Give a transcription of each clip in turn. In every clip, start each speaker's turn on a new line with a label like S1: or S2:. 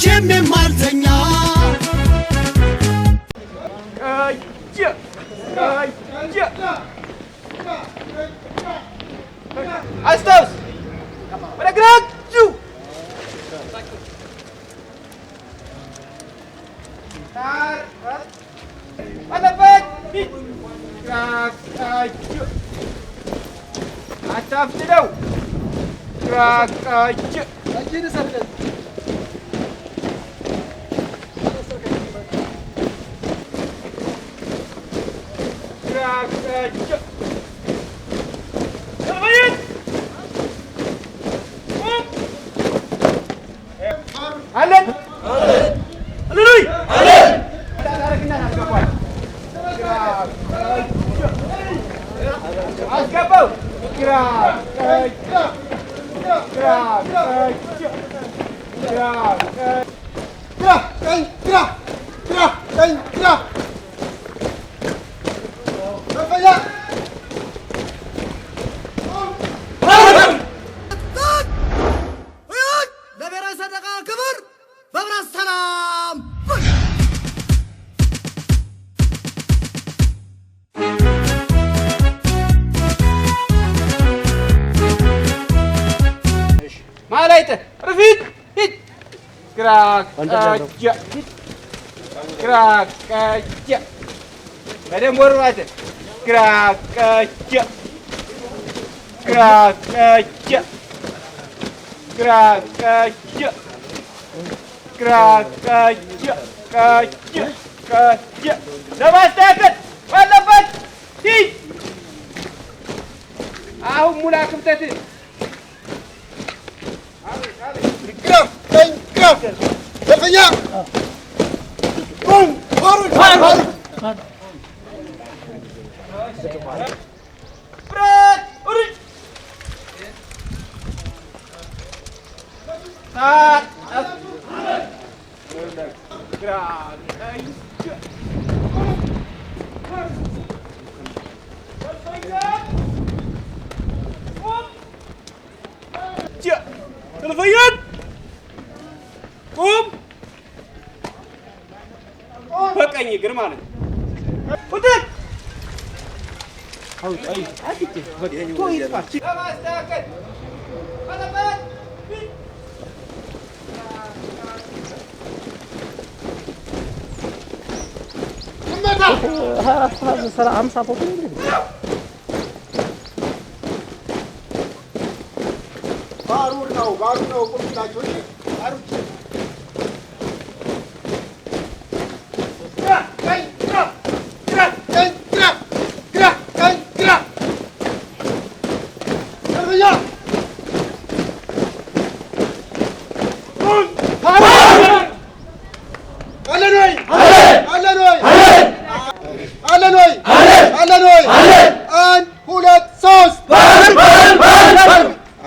S1: መቼም የማልተኛ
S2: አስታውስ ወደ ግራችሁ አለበት ግራችሁ አታፍጥነው ግራችሁ እጅን ሰብለት ግራችሁ አለን አለሉይ አለን ታረክና አስገባው አስገባው ግራ ማላይተ ረፊት ሂድ ግራቀጃ ግራቀጃ በደንብ ወርዋተ ግራቀጃ ግራቀጃ ግራቀጃ ግራቀጃ ቀጃ ቀጃ ለማስተካከል ባለበት ሂድ አሁን ሙላ ክብተት
S1: ደፈኛ ቁም ወሩን
S2: ብረት ኡሪጅ ተለፈየት ቁም በቀኝ እግር ማለት ነው። ወደት አው አይ አጥቂ ወይ ይጥፋች ለማስተካከል ባለበት መጣ ሰራ 50 ፎቶ እንዴ ባሩ ነው ቁምታችሁ ባሩ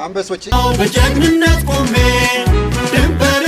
S2: አንበሶች በጀግንነት ቆሜ ድንበሬ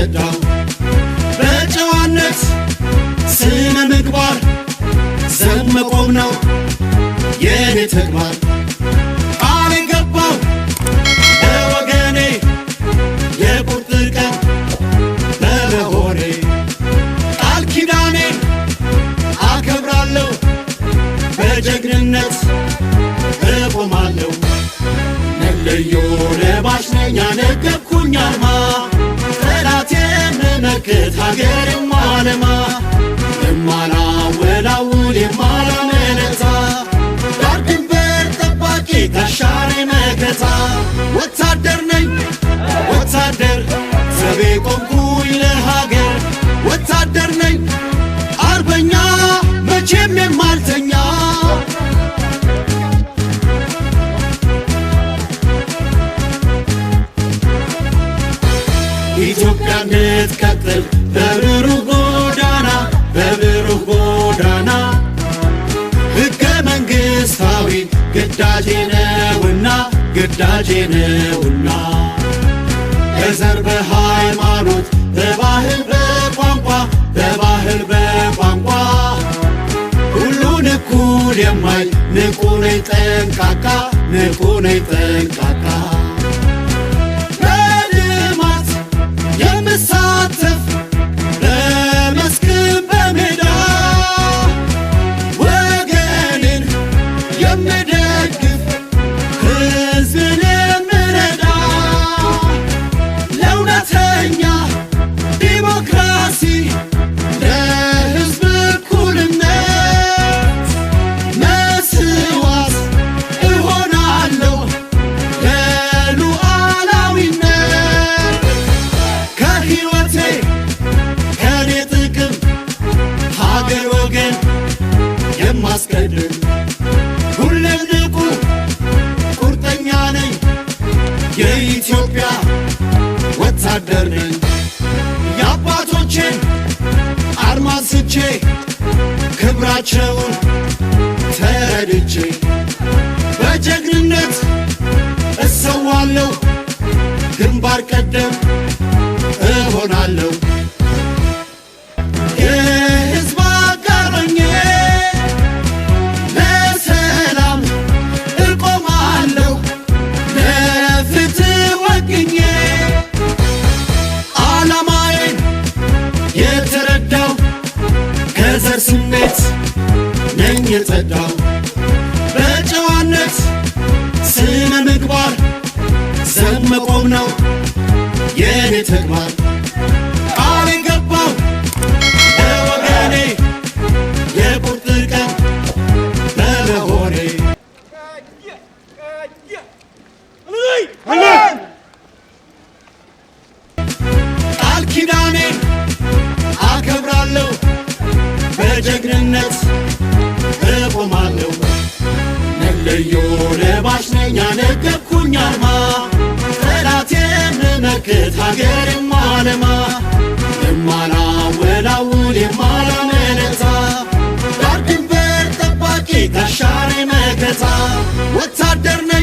S1: የጸዳው በጨዋነት ስነ ምግባር ዘብ መቆም ነው የኔ ተግባር። ቃል የገባው ለወገኔ የቁርጥ ቀን በመሆኔ ቃል ኪዳኔን አከብራለሁ በጀግንነት እቆማለሁ። መለዮ ለባሽ ነኝ ያነገብኩኝ አርማ ጠላቴን መመክት ሀገር የማለማ የማላወላውል የማላመነታ ዳር ድንበር ጠባቂ ጋሻዬ መከታ ወታደር ነኝ ወታደር ዘቤ ቆምኩኝ ለሀገር ወታደር ነኝ አርበኛ መቼም የማልተኛ ኢትዮጵያ እንድትቀጥል በብሩህ ጎዳና በብሩህ ጎዳና ሕገ መንግሥታዊ ግዳጄ ነውና ግዳጄ ነውና በዘር በሃይማኖት በባህል በቋንቋ በባህል በቋንቋ ሁሉን እኩል የማይ ንቁ ነኝ ጠንቃቃ ንቁ ነኝ ጠንቃቃ ሳተፍ በመስክ በሜዳ ወገንን የምደግፍ ሕዝብን የምረዳ ለእውነተኛ ዲሞክራሲ ለሕዝብ እኩልነት መስዋዕት እሆናለሁ ለሉዓላዊነት ከሕይወቴ ከኔ ጥቅም ሀገር ወገን የማስቀድም ሁሌም ንቁ ቁርጠኛ ነኝ የኢትዮጵያ ወታደር ነኝ። የአባቶቼን አርማ አንስቼ ክብራቸውን ተረድቼ በጀግንነት እሰዋለሁ ግንባር ቀደም እሆናለሁ። የሕዝብ አጋር ሆኜ ለሰላም እቆማለሁ ለፍትህ ወግኜ ዓላማዬን የተረዳው ከዘር ስሜት ነኝ የጸዳው በጨዋነት ስነ ምግባር ዘብ መቆም ነው የኔ ተግባር። ቃል የገባው ለወገኔ የቁርጥ ቀን በመሆኔ ቃል ኪዳኔን አከብራለሁ በጀግንነት እቆማለሁ። መለዮ ለባሽ ነኝ ያነገብኩኝ አርማ ጠላቴን መመክት ሀገር የማለማ የማላወላውል የማላመነታ ዳር ድንበር ጠባቂ ጋሻዬ መከታ ወታደር ነኝ